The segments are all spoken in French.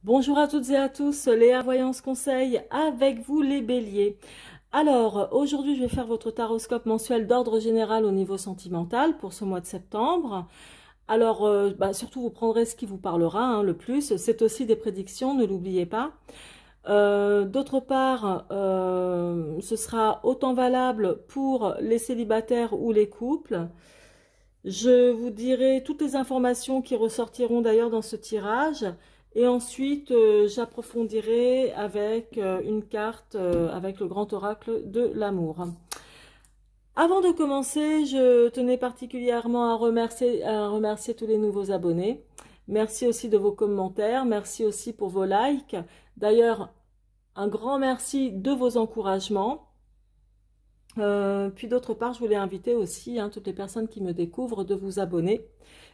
Bonjour à toutes et à tous, Léa Voyance Conseil avec vous les béliers. Alors, aujourd'hui je vais faire votre taroscope mensuel d'ordre général au niveau sentimental pour ce mois de septembre. Alors, surtout vous prendrez ce qui vous parlera le plus. C'est aussi des prédictions, ne l'oubliez pas. D'autre part, ce sera autant valable pour les célibataires ou les couples. Je vous dirai toutes les informations qui ressortiront d'ailleurs dans ce tirage. Et ensuite, j'approfondirai avec une carte avec le grand oracle de l'amour. Avant de commencer, je tenais particulièrement à remercier tous les nouveaux abonnés. Merci aussi de vos commentaires, merci aussi pour vos likes. D'ailleurs, un grand merci de vos encouragements. Puis d'autre part, je voulais inviter aussi toutes les personnes qui me découvrent de vous abonner.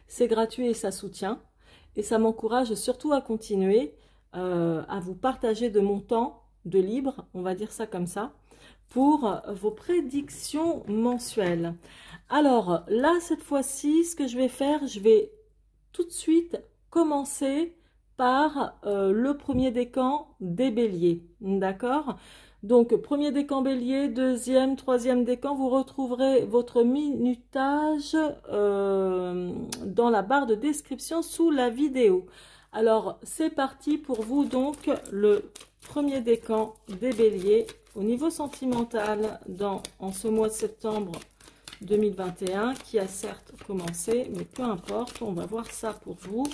C'est gratuit et ça soutient. Et ça m'encourage surtout à continuer à vous partager de mon temps de libre, on va dire ça comme ça, pour vos prédictions mensuelles. Alors là, cette fois-ci, ce que je vais faire, je vais tout de suite commencer par le premier décan des béliers, d'accord? Donc, premier décan bélier, deuxième, troisième décan, vous retrouverez votre minutage dans la barre de description sous la vidéo. Alors, c'est parti pour vous, donc, le premier décan des béliers au niveau sentimental en ce mois de septembre 2021, qui a certes commencé, mais peu importe, on va voir ça pour vous.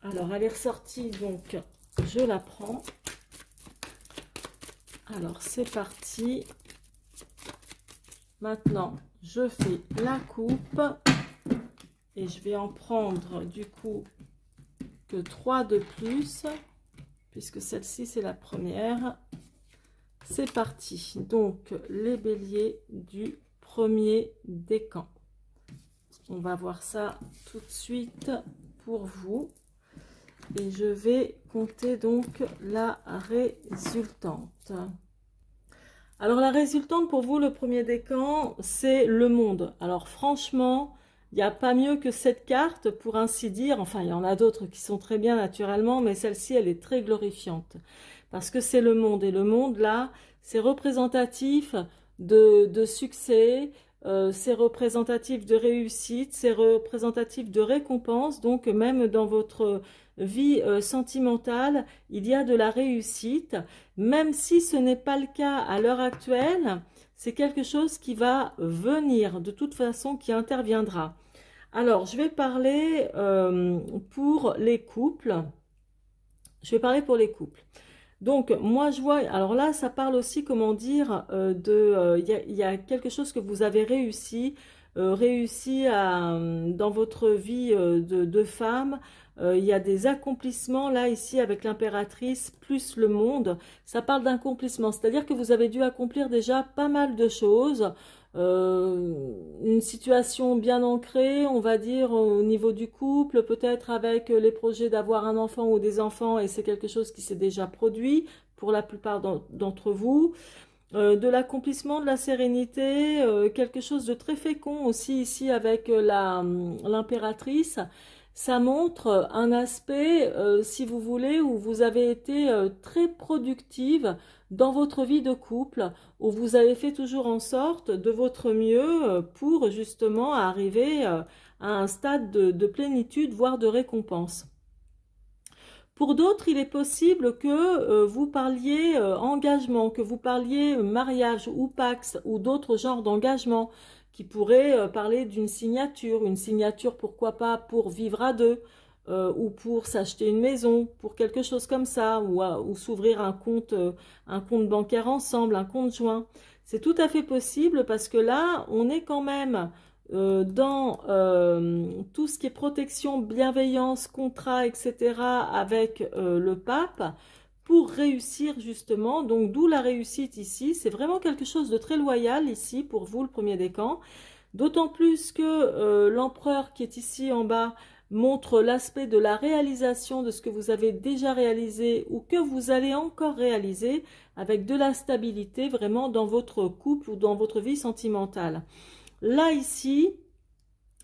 Alors, elle est ressortie, donc, je la prends. Alors, c'est parti. Maintenant, je fais la coupe et je vais en prendre du coup que 3 de plus, puisque celle-ci, c'est la première. C'est parti. Donc, les béliers du premier décan. On va voir ça tout de suite pour vous. Et je vais compter donc la résultante. Alors la résultante pour vous, le premier décan, c'est le monde. Alors franchement, il n'y a pas mieux que cette carte pour ainsi dire. Enfin, il y en a d'autres qui sont très bien naturellement, mais celle-ci, elle est très glorifiante. Parce que c'est le monde. Et le monde, là, c'est représentatif de succès, c'est représentatif de réussite, c'est représentatif de récompense. Donc même dans votre vie sentimentale, il y a de la réussite, même si ce n'est pas le cas à l'heure actuelle, c'est quelque chose qui va venir, de toute façon, qui interviendra. Alors, je vais parler pour les couples. Je vais parler pour les couples. Donc, moi, je vois, alors là, ça parle aussi, comment dire, il y a quelque chose que vous avez réussi dans votre vie de femme. Il y a des accomplissements, là, ici, avec l'impératrice, plus le monde. Ça parle d'accomplissement, c'est-à-dire que vous avez dû accomplir déjà pas mal de choses. Une situation bien ancrée, on va dire, au niveau du couple, peut-être avec les projets d'avoir un enfant ou des enfants, et c'est quelque chose qui s'est déjà produit pour la plupart d'entre vous. De l'accomplissement, de la sérénité, quelque chose de très fécond aussi ici avec l'impératrice. Ça montre un aspect, si vous voulez, où vous avez été très productive dans votre vie de couple, où vous avez fait toujours en sorte de votre mieux pour justement arriver à un stade de plénitude, voire de récompense. Pour d'autres, il est possible que vous parliez engagement, que vous parliez mariage ou pax ou d'autres genres d'engagement qui pourraient parler d'une signature. Une signature, pourquoi pas, pour vivre à deux ou pour s'acheter une maison, pour quelque chose comme ça, ou s'ouvrir un compte bancaire ensemble, un compte joint. C'est tout à fait possible parce que là, on est quand même dans tout ce qui est protection, bienveillance, contrat, etc. avec le pape pour réussir justement. Donc d'où la réussite ici. C'est vraiment quelque chose de très loyal ici pour vous, le premier décan. D'autant plus que l'empereur qui est ici en bas montre l'aspect de la réalisation de ce que vous avez déjà réalisé ou que vous allez encore réaliser avec de la stabilité vraiment dans votre couple ou dans votre vie sentimentale. Là, ici,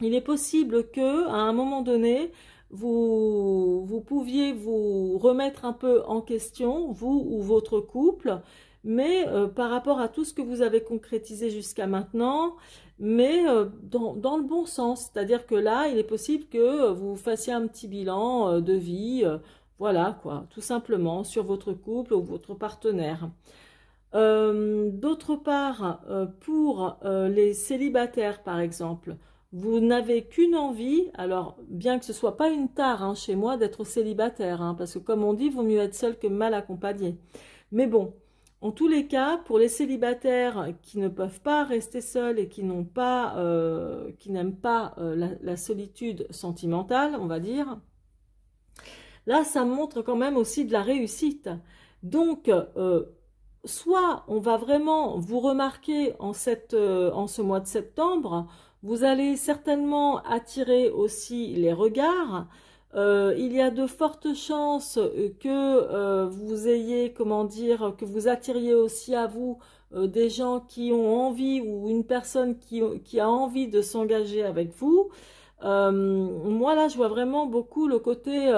il est possible que, à un moment donné, vous pouviez vous remettre un peu en question, vous ou votre couple, mais par rapport à tout ce que vous avez concrétisé jusqu'à maintenant, mais dans le bon sens. C'est-à-dire que là, il est possible que vous fassiez un petit bilan de vie, voilà quoi, tout simplement, sur votre couple ou votre partenaire. D'autre part, pour les célibataires, par exemple, vous n'avez qu'une envie, alors bien que ce soit pas une tare hein, chez moi d'être célibataire, hein, parce que comme on dit, vaut mieux être seul que mal accompagné. Mais bon, en tous les cas, pour les célibataires qui ne peuvent pas rester seuls et qui n'aiment pas la solitude sentimentale, on va dire, là, ça montre quand même aussi de la réussite. Donc, soit on va vraiment vous remarquer en ce mois de septembre, vous allez certainement attirer aussi les regards. Il y a de fortes chances que vous ayez, comment dire, que vous attiriez aussi à vous des gens qui ont envie ou une personne qui a envie de s'engager avec vous. Moi là, je vois vraiment beaucoup le côté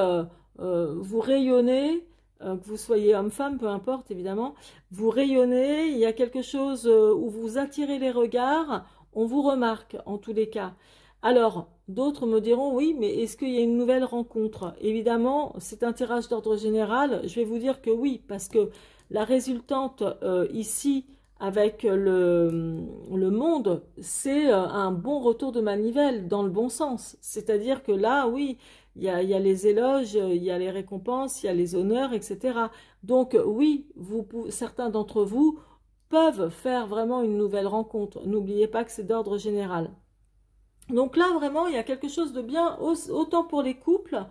vous rayonnez. Que vous soyez homme-femme, peu importe évidemment, vous rayonnez, il y a quelque chose où vous attirez les regards, on vous remarque en tous les cas. Alors, d'autres me diront, oui, mais est-ce qu'il y a une nouvelle rencontre? Évidemment, c'est un tirage d'ordre général, je vais vous dire que oui, parce que la résultante ici, avec le monde, c'est un bon retour de manivelle, dans le bon sens. C'est-à-dire que là, oui, il y a les éloges, il y a les récompenses, il y a les honneurs, etc. Donc oui, certains d'entre vous peuvent faire vraiment une nouvelle rencontre. N'oubliez pas que c'est d'ordre général. Donc là, vraiment, il y a quelque chose de bien, autant pour les couples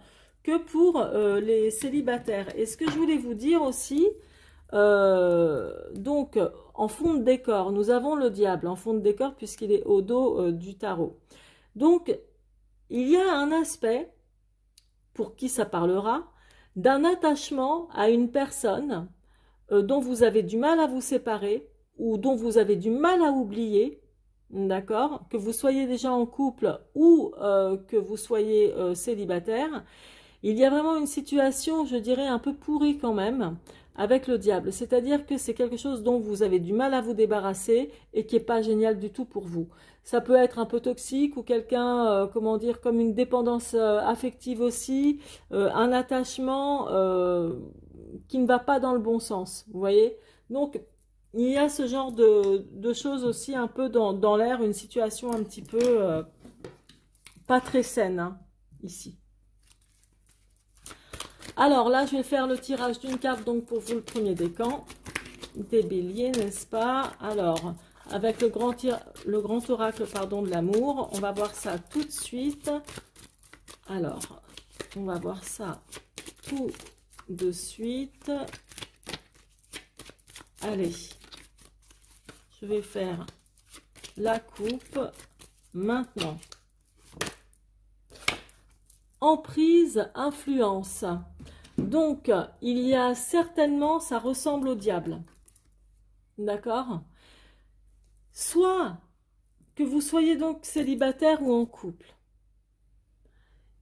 que pour les célibataires. Et ce que je voulais vous dire aussi, donc en fond de décor, nous avons le diable en fond de décor puisqu'il est au dos du tarot. Donc, il y a un aspect pour qui ça parlera, d'un attachement à une personne dont vous avez du mal à vous séparer ou dont vous avez du mal à oublier, d'accord, que vous soyez déjà en couple ou que vous soyez célibataire, il y a vraiment une situation, je dirais, un peu pourrie quand même, avec le diable. C'est-à-dire que c'est quelque chose dont vous avez du mal à vous débarrasser et qui n'est pas génial du tout pour vous. Ça peut être un peu toxique ou quelqu'un, comment dire, comme une dépendance affective aussi, un attachement qui ne va pas dans le bon sens, vous voyez. Donc, il y a ce genre de choses aussi un peu dans l'air, une situation un petit peu pas très saine, hein, ici. Alors là, je vais faire le tirage d'une carte, donc pour vous, le premier décan des béliers, n'est-ce pas? Alors, avec le grand oracle, pardon, de l'amour, on va voir ça tout de suite. Alors, on va voir ça tout de suite. Allez, je vais faire la coupe maintenant. Emprise, influence. Donc, il y a certainement, ça ressemble au diable. D'accord? Soit que vous soyez donc célibataire ou en couple.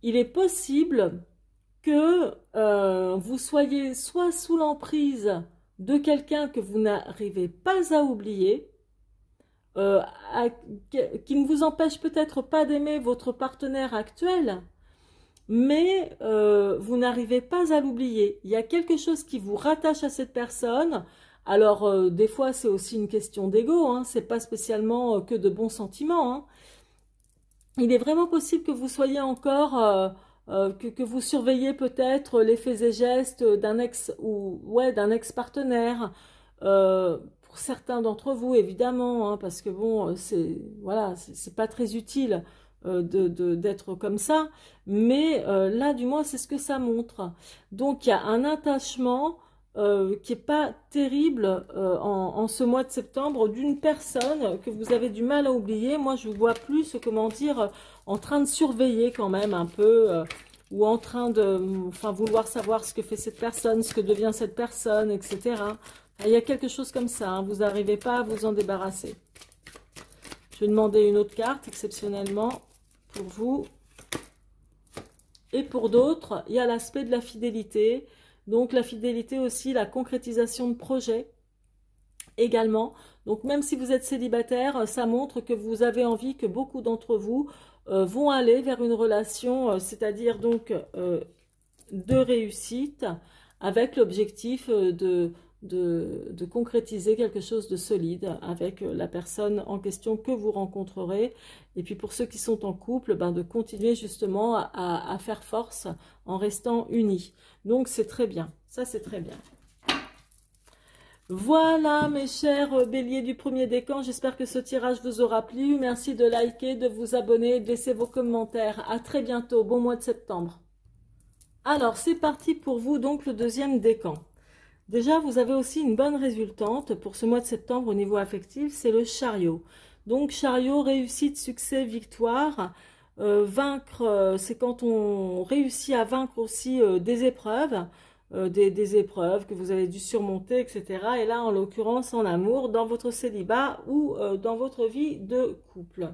Il est possible que vous soyez soit sous l'emprise de quelqu'un que vous n'arrivez pas à oublier, qui ne vous empêche peut-être pas d'aimer votre partenaire actuel, mais vous n'arrivez pas à l'oublier. Il y a quelque chose qui vous rattache à cette personne. Alors, des fois, c'est aussi une question d'ego, hein, c'est pas spécialement que de bons sentiments. Hein. Il est vraiment possible que vous soyez encore, que vous surveillez peut-être les faits et gestes d'un ex ou ouais, d'un ex-partenaire. Pour certains d'entre vous, évidemment, hein, parce que bon, voilà, c'est pas très utile d'être comme ça, mais là du moins c'est ce que ça montre. Donc il y a un attachement qui est pas terrible en ce mois de septembre d'une personne que vous avez du mal à oublier. Moi je vous vois plus, comment dire, en train de surveiller quand même un peu ou en train de vouloir savoir ce que fait cette personne, ce que devient cette personne, etc. Il y a quelque chose comme ça, hein, vous n'arrivez pas à vous en débarrasser. Je vais demander une autre carte exceptionnellement pour vous. Et pour d'autres, il y a l'aspect de la fidélité. Donc la fidélité aussi, la concrétisation de projets également. Donc même si vous êtes célibataire, ça montre que vous avez envie, que beaucoup d'entre vous vont aller vers une relation, c'est-à-dire donc de réussite, avec l'objectif de concrétiser quelque chose de solide avec la personne en question que vous rencontrerez. Et puis pour ceux qui sont en couple, ben de continuer justement à faire force en restant unis. Donc c'est très bien, ça c'est très bien. Voilà mes chers béliers du premier décan, j'espère que ce tirage vous aura plu. Merci de liker, de vous abonner et de laisser vos commentaires. À très bientôt, bon mois de septembre. Alors c'est parti pour vous donc le deuxième décan. Déjà vous avez aussi une bonne résultante pour ce mois de septembre au niveau affectif, c'est le chariot. Donc chariot, réussite, succès, victoire. Vaincre, c'est quand on réussit à vaincre aussi des épreuves. Des épreuves que vous avez dû surmonter, etc. Et là, en l'occurrence, en amour, dans votre célibat ou dans votre vie de couple.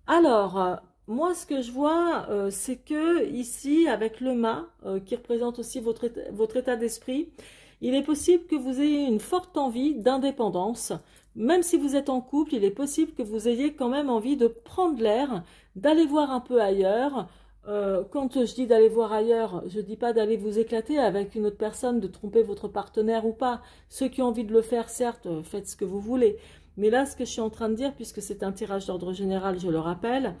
Alors, moi, ce que je vois, c'est que ici, avec le mât, qui représente aussi votre état d'esprit, il est possible que vous ayez une forte envie d'indépendance. Même si vous êtes en couple, il est possible que vous ayez quand même envie de prendre l'air, d'aller voir un peu ailleurs. Quand je dis d'aller voir ailleurs, je ne dis pas d'aller vous éclater avec une autre personne, de tromper votre partenaire ou pas. Ceux qui ont envie de le faire, certes, faites ce que vous voulez. Mais là, ce que je suis en train de dire, puisque c'est un tirage d'ordre général, je le rappelle,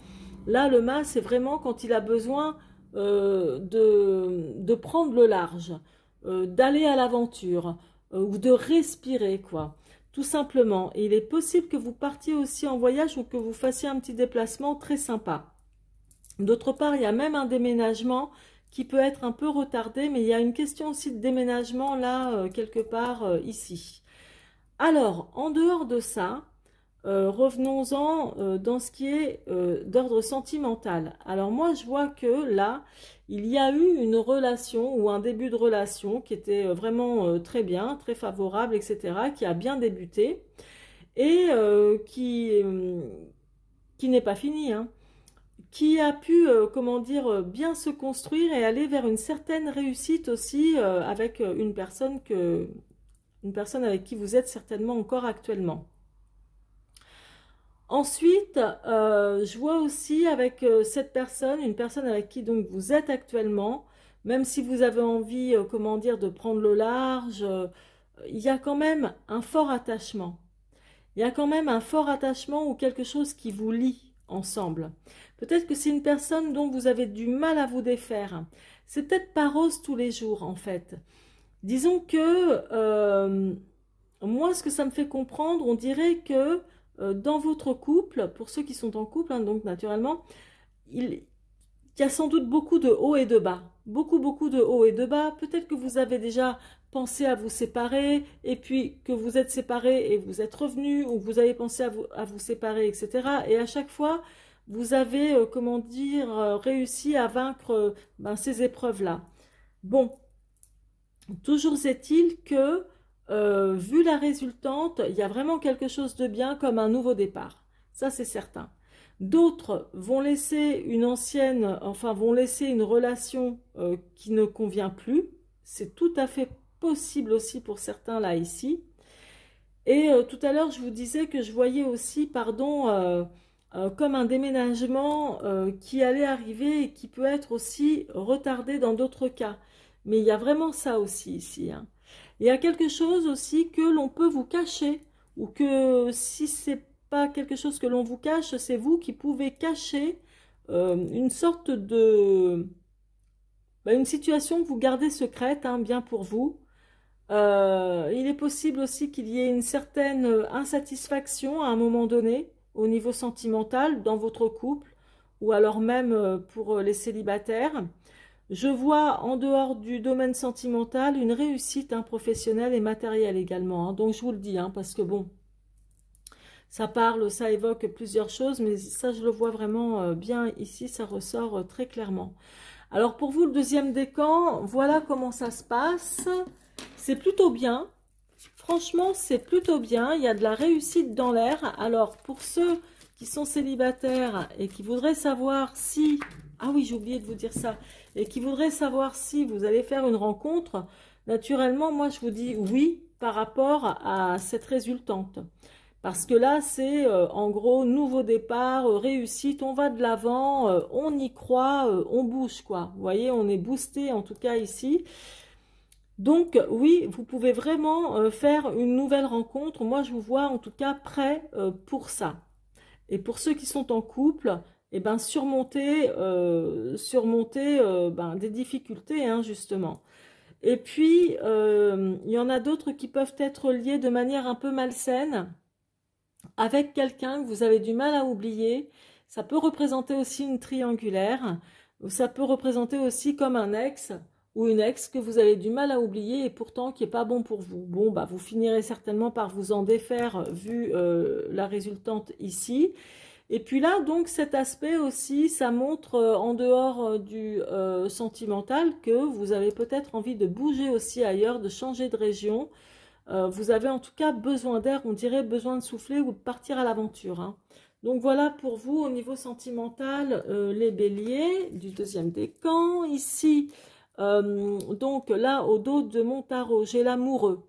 là, le mât, c'est vraiment quand il a besoin de prendre le large, d'aller à l'aventure, ou de respirer, quoi. Tout simplement. Et il est possible que vous partiez aussi en voyage ou que vous fassiez un petit déplacement très sympa. D'autre part, il y a même un déménagement qui peut être un peu retardé, mais il y a une question aussi de déménagement là, quelque part ici. Alors, en dehors de ça, revenons-en dans ce qui est d'ordre sentimental. Alors moi, je vois que là, il y a eu une relation ou un début de relation qui était vraiment très bien, très favorable, etc., qui a bien débuté et qui n'est pas fini, hein, qui a pu, comment dire, bien se construire et aller vers une certaine réussite aussi avec une personne avec qui vous êtes certainement encore actuellement. Ensuite, je vois aussi avec cette personne, une personne avec qui donc vous êtes actuellement, même si vous avez envie, comment dire, de prendre le large, il y a quand même un fort attachement. Il y a quand même un fort attachement ou quelque chose qui vous lie ensemble. Peut-être que c'est une personne dont vous avez du mal à vous défaire. C'est peut-être pas rose tous les jours, en fait. Disons que, moi, ce que ça me fait comprendre, on dirait que dans votre couple, pour ceux qui sont en couple, hein, donc naturellement, il y a sans doute beaucoup de hauts et de bas. Beaucoup de hauts et de bas. Peut-être que vous avez déjà pensé à vous séparer, et puis que vous êtes séparés et vous êtes revenus, ou vous avez pensé à vous séparer, etc. Et à chaque fois, vous avez, comment dire, réussi à vaincre ces épreuves-là. Bon, toujours est-il que, vu la résultante, il y a vraiment quelque chose de bien comme un nouveau départ. Ça, c'est certain. D'autres vont laisser vont laisser une relation qui ne convient plus. C'est tout à fait possible aussi pour certains là, ici. Et tout à l'heure, je vous disais que je voyais aussi, pardon, comme un déménagement qui allait arriver et qui peut être aussi retardé dans d'autres cas. Mais il y a vraiment ça aussi ici, hein. Il y a quelque chose aussi que l'on peut vous cacher, ou que si c'est pas quelque chose que l'on vous cache, c'est vous qui pouvez cacher une sorte de... une situation que vous gardez secrète, hein, bien pour vous. Il est possible aussi qu'il y ait une certaine insatisfaction à un moment donné, au niveau sentimental, dans votre couple, ou alors même pour les célibataires. Je vois en dehors du domaine sentimental une réussite professionnelle et matérielle également, hein. Donc je vous le dis, hein, parce que bon, ça évoque plusieurs choses, mais ça je le vois vraiment bien ici, ça ressort très clairement. Alors pour vous, le deuxième décan, voilà comment ça se passe. C'est plutôt bien. Franchement, c'est plutôt bien. Il y a de la réussite dans l'air. Alors pour ceux qui sont célibataires et qui voudraient savoir si Ah oui, j'ai oublié de vous dire ça. Et qui voudrait savoir si vous allez faire une rencontre, naturellement, moi, je vous dis oui par rapport à cette résultante. Parce que là, c'est en gros nouveau départ, réussite, on va de l'avant, on y croit, on bouge quoi. Vous voyez, on est boosté en tout cas ici. Donc oui, vous pouvez vraiment faire une nouvelle rencontre. Moi, je vous vois en tout cas prêt pour ça. Et pour ceux qui sont en couple, eh ben, surmonter, ben, des difficultés, hein, justement. Et puis, il y en a d'autres qui peuvent être liés de manière un peu malsaine avec quelqu'un que vous avez du mal à oublier. Ça peut représenter aussi une triangulaire, ou ça peut représenter aussi comme un ex ou une ex que vous avez du mal à oublier et pourtant qui n'est pas bon pour vous. Bon, bah, vous finirez certainement par vous en défaire vu la résultante ici. Et puis là, donc, cet aspect aussi, ça montre en dehors du sentimental que vous avez peut-être envie de bouger aussi ailleurs, de changer de région. Vous avez en tout cas besoin d'air, on dirait besoin de souffler ou de partir à l'aventure, hein. Donc voilà pour vous au niveau sentimental, les béliers du deuxième décan. Ici, donc là, au dos de mon tarot, j'ai l'amoureux.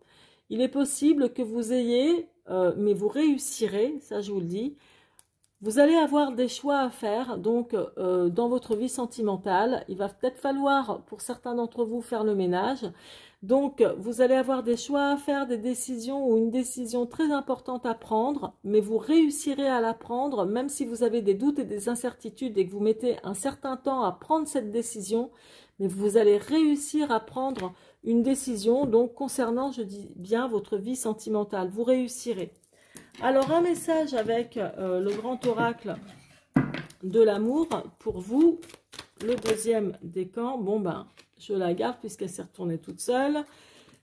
Il est possible que vous ayez, mais vous réussirez, ça je vous le dis. Vous allez avoir des choix à faire, donc dans votre vie sentimentale. Il va peut-être falloir, pour certains d'entre vous, faire le ménage. Donc, vous allez avoir des choix à faire, des décisions ou une décision très importante à prendre, mais vous réussirez à la prendre, même si vous avez des doutes et des incertitudes et que vous mettez un certain temps à prendre cette décision, mais vous allez réussir à prendre une décision, donc concernant, je dis bien, votre vie sentimentale. Vous réussirez. Alors, un message avec le grand oracle de l'amour pour vous, le deuxième décan. Bon, ben, je la garde puisqu'elle s'est retournée toute seule.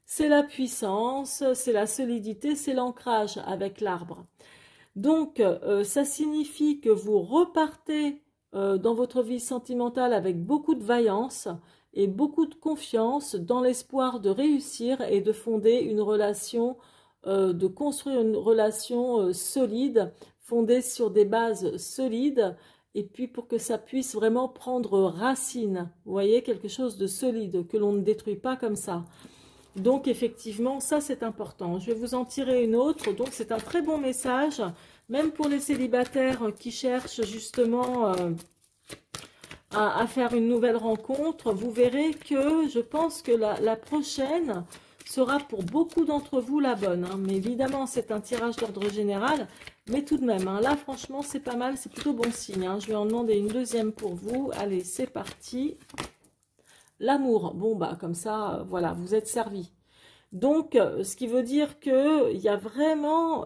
C'est la puissance, c'est la solidité, c'est l'ancrage avec l'arbre. Donc, ça signifie que vous repartez dans votre vie sentimentale avec beaucoup de vaillance et beaucoup de confiance dans l'espoir de réussir et de fonder une relation, de construire une relation solide, fondée sur des bases solides, et puis pour que ça puisse vraiment prendre racine, vous voyez, quelque chose de solide, que l'on ne détruit pas comme ça. Donc effectivement, ça c'est important. Je vais vous en tirer une autre, donc c'est un très bon message, même pour les célibataires qui cherchent justement à faire une nouvelle rencontre. Vous verrez que je pense que la prochaine sera pour beaucoup d'entre vous la bonne, hein. Mais évidemment, c'est un tirage d'ordre général, mais tout de même, hein, là, franchement, c'est pas mal, c'est plutôt bon signe, hein. Je vais en demander une deuxième pour vous. Allez, c'est parti. L'amour, bon, bah, comme ça, voilà, vous êtes servi. Donc, ce qui veut dire qu'il y a vraiment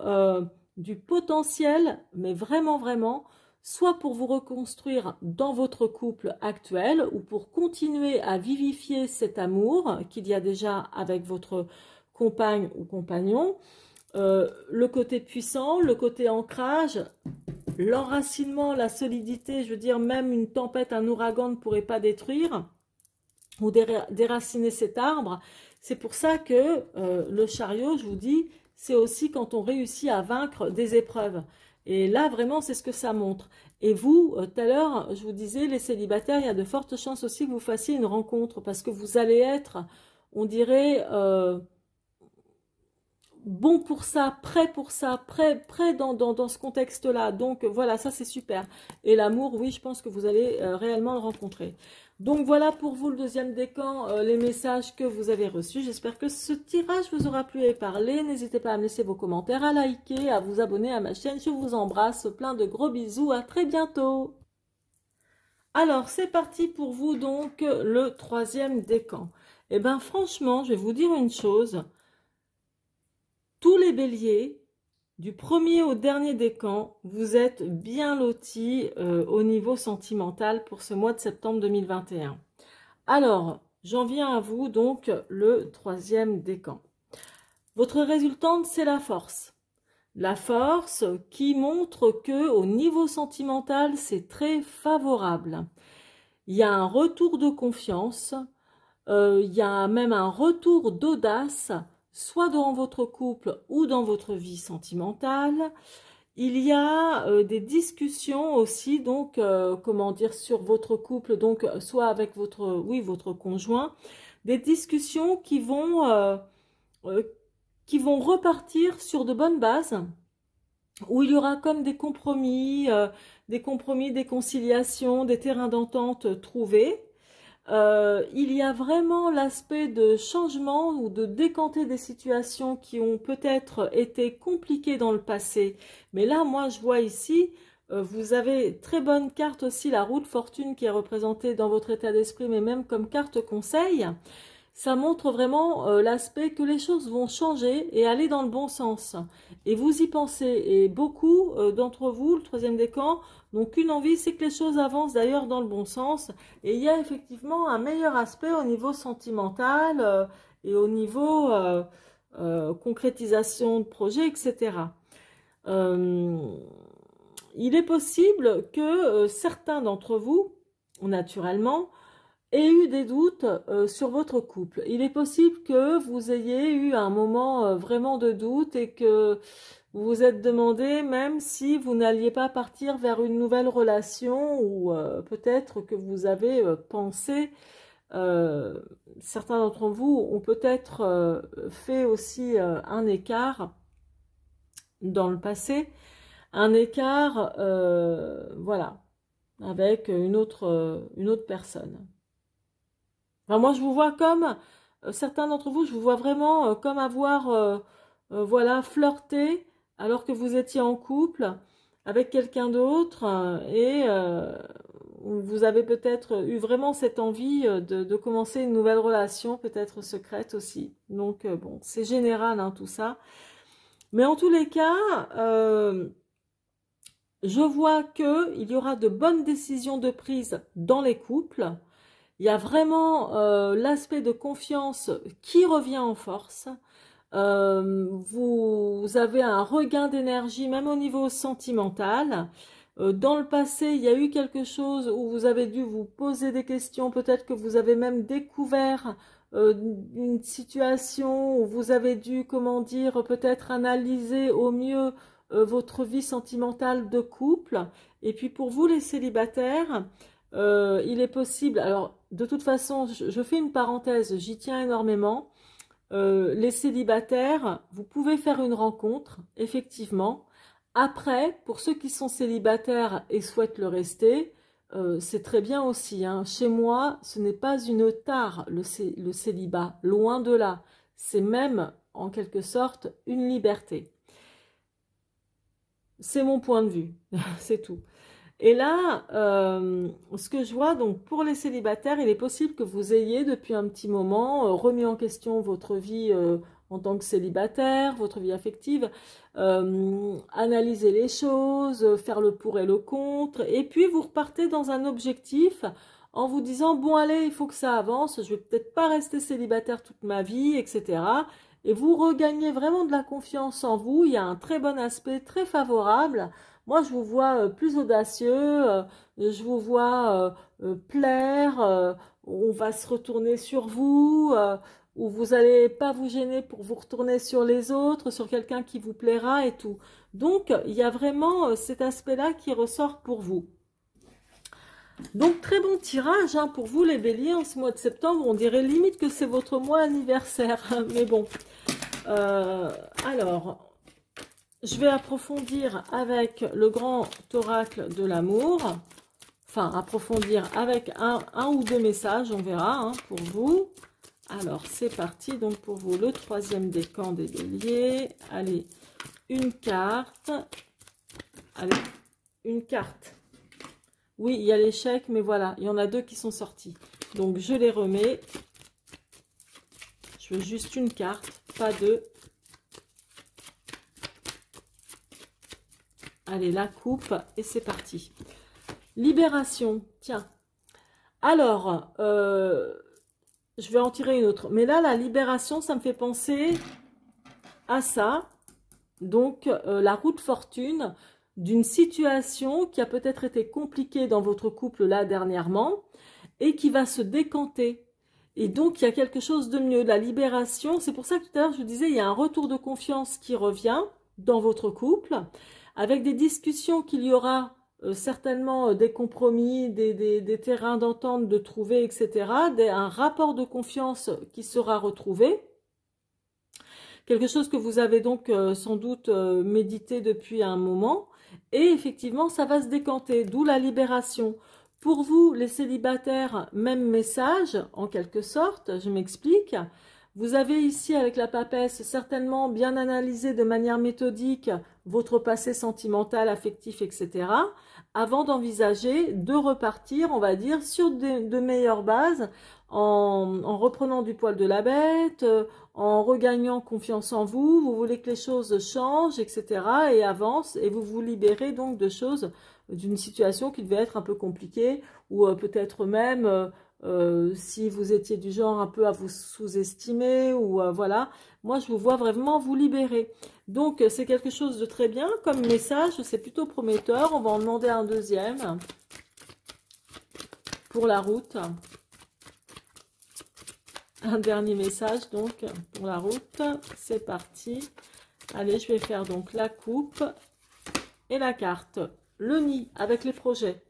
du potentiel, mais vraiment, vraiment, soit pour vous reconstruire dans votre couple actuel ou pour continuer à vivifier cet amour qu'il y a déjà avec votre compagne ou compagnon, le côté puissant, le côté ancrage, l'enracinement, la solidité, je veux dire même une tempête, un ouragan ne pourrait pas détruire ou déraciner cet arbre. C'est pour ça que le chariot, je vous dis, c'est aussi quand on réussit à vaincre des épreuves. Et là, vraiment, c'est ce que ça montre. Et vous, tout à l'heure, je vous disais, les célibataires, il y a de fortes chances aussi que vous fassiez une rencontre parce que vous allez être, on dirait, bon pour ça, prêt dans ce contexte-là. Donc, voilà, ça, c'est super. Et l'amour, oui, je pense que vous allez réellement le rencontrer. Donc, voilà pour vous le deuxième décan, les messages que vous avez reçus. J'espère que ce tirage vous aura plu et parlé. N'hésitez pas à me laisser vos commentaires, à liker, à vous abonner à ma chaîne. Je vous embrasse, plein de gros bisous. À très bientôt. Alors, c'est parti pour vous, donc, le troisième décan. Eh bien, franchement, je vais vous dire une chose. Tous les béliers, du premier au dernier décan, vous êtes bien lotis au niveau sentimental pour ce mois de septembre 2021. Alors, j'en viens à vous, donc, le troisième décan. Votre résultante, c'est la force. La force qui montre que au niveau sentimental, c'est très favorable. Il y a un retour de confiance, il y a même un retour d'audace, soit dans votre couple ou dans votre vie sentimentale. Il y a des discussions aussi, donc, comment dire, sur votre couple, donc, soit avec votre, oui, votre conjoint, des discussions euh, qui vont repartir sur de bonnes bases, où il y aura comme des compromis, des conciliations, des terrains d'entente trouvés. Il y a vraiment l'aspect de changement ou de décanter des situations qui ont peut-être été compliquées dans le passé. Mais là, moi, je vois ici, vous avez très bonne carte aussi, la roue de fortune qui est représentée dans votre état d'esprit, mais même comme carte conseil. Ça montre vraiment l'aspect que les choses vont changer et aller dans le bon sens. Et vous y pensez. Et beaucoup d'entre vous, le troisième décan, n'ont qu'une envie, c'est que les choses avancent d'ailleurs dans le bon sens. Et il y a effectivement un meilleur aspect au niveau sentimental et au niveau concrétisation de projet, etc. Il est possible que certains d'entre vous, naturellement, aient eu des doutes sur votre couple. Il est possible que vous ayez eu un moment vraiment de doute et que vous vous êtes demandé même si vous n'alliez pas partir vers une nouvelle relation ou peut-être que vous avez pensé, certains d'entre vous ont peut-être fait aussi un écart dans le passé, un écart, voilà, avec une autre personne. Enfin, moi, je vous vois comme, certains d'entre vous, je vous vois vraiment comme avoir, voilà, flirté alors que vous étiez en couple avec quelqu'un d'autre et vous avez peut-être eu vraiment cette envie de commencer une nouvelle relation, peut-être secrète aussi. Donc, bon, c'est général hein, tout ça. Mais en tous les cas, je vois qu'il y aura de bonnes décisions de prise dans les couples. Il y a vraiment l'aspect de confiance qui revient en force. Vous avez un regain d'énergie, même au niveau sentimental. Dans le passé, il y a eu quelque chose où vous avez dû vous poser des questions. Peut-être que vous avez même découvert une situation où vous avez dû, comment dire, peut-être analyser au mieux votre vie sentimentale de couple. Et puis pour vous, les célibataires, il est possible, alors de toute façon, je fais une parenthèse, j'y tiens énormément. Les célibataires, vous pouvez faire une rencontre, effectivement. Après, pour ceux qui sont célibataires et souhaitent le rester, c'est très bien aussi. Hein. Chez moi, ce n'est pas une tare, le célibat, loin de là. C'est même, en quelque sorte, une liberté. C'est mon point de vue, c'est tout. Et là, ce que je vois, donc pour les célibataires, il est possible que vous ayez depuis un petit moment remis en question votre vie en tant que célibataire, votre vie affective, analyser les choses, faire le pour et le contre, et puis vous repartez dans un objectif en vous disant, bon allez, il faut que ça avance, je vais peut-être pas rester célibataire toute ma vie, etc. Et vous regagnez vraiment de la confiance en vous, il y a un très bon aspect, très favorable. Moi, je vous vois plus audacieux, je vous vois plaire, on va se retourner sur vous, ou vous n'allez pas vous gêner pour vous retourner sur les autres, sur quelqu'un qui vous plaira et tout. Donc, il y a vraiment cet aspect-là qui ressort pour vous. Donc, très bon tirage hein, pour vous les béliers en ce mois de septembre. On dirait limite que c'est votre mois anniversaire, mais bon. Alors... Je vais approfondir avec le grand oracle de l'amour. Enfin, approfondir avec un ou deux messages, on verra, hein, pour vous. Alors, c'est parti. Donc, pour vous, le troisième décan des béliers. Allez, une carte. Allez, une carte. Oui, il y a l'échec, mais voilà, il y en a deux qui sont sortis. Donc, je les remets. Je veux juste une carte, pas deux. Allez, la coupe, et c'est parti. Libération, tiens. Alors, je vais en tirer une autre. Mais là, la libération, ça me fait penser à ça. Donc, la roue de fortune d'une situation qui a peut-être été compliquée dans votre couple là dernièrement et qui va se décanter. Et donc, il y a quelque chose de mieux. La libération, c'est pour ça que tout à l'heure, je vous disais, il y a un retour de confiance qui revient dans votre couple. avec des discussions qu'il y aura certainement des compromis, des terrains d'entente de trouver, etc., un rapport de confiance qui sera retrouvé. Quelque chose que vous avez donc sans doute médité depuis un moment. Et effectivement, ça va se décanter, d'où la libération. Pour vous, les célibataires, même message, en quelque sorte, je m'explique. Vous avez ici, avec la papesse, certainement bien analysé de manière méthodique votre passé sentimental, affectif, etc., avant d'envisager de repartir, on va dire, sur de meilleures bases, en reprenant du poil de la bête, en regagnant confiance en vous, vous voulez que les choses changent, etc., et avancent, et vous vous libérez donc de choses, d'une situation qui devait être un peu compliquée, ou peut-être même... si vous étiez du genre un peu à vous sous-estimer ou voilà, moi je vous vois vraiment vous libérer. Donc c'est quelque chose de très bien comme message, c'est plutôt prometteur. On va en demander un deuxième pour la route. Un dernier message donc pour la route, c'est parti. Allez, je vais faire donc la coupe et la carte, le nid avec les projets.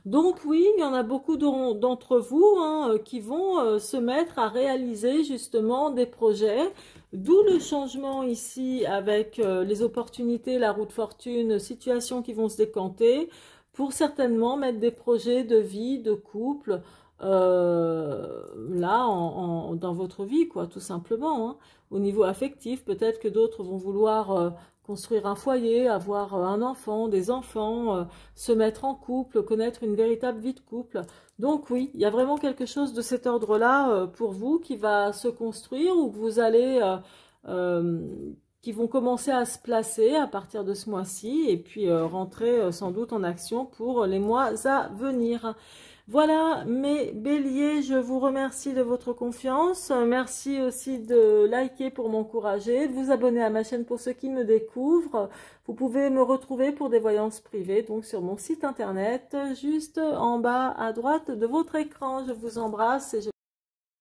Donc oui, il y en a beaucoup d'entre vous qui vont se mettre à réaliser justement des projets, d'où le changement ici avec les opportunités, la roue de fortune, situations qui vont se décanter, pour certainement mettre des projets de vie, de couple, là, dans votre vie, quoi, tout simplement. Au niveau affectif, peut-être que d'autres vont vouloir... construire un foyer, avoir un enfant, des enfants, se mettre en couple, connaître une véritable vie de couple. Donc oui, il y a vraiment quelque chose de cet ordre-là pour vous qui va se construire ou que vous allez, qui vont commencer à se placer à partir de ce mois-ci et puis rentrer sans doute en action pour les mois à venir. Voilà mes béliers, je vous remercie de votre confiance. Merci aussi de liker pour m'encourager, de vous abonner à ma chaîne pour ceux qui me découvrent. Vous pouvez me retrouver pour des voyances privées, donc sur mon site internet, juste en bas à droite de votre écran. Je vous embrasse et je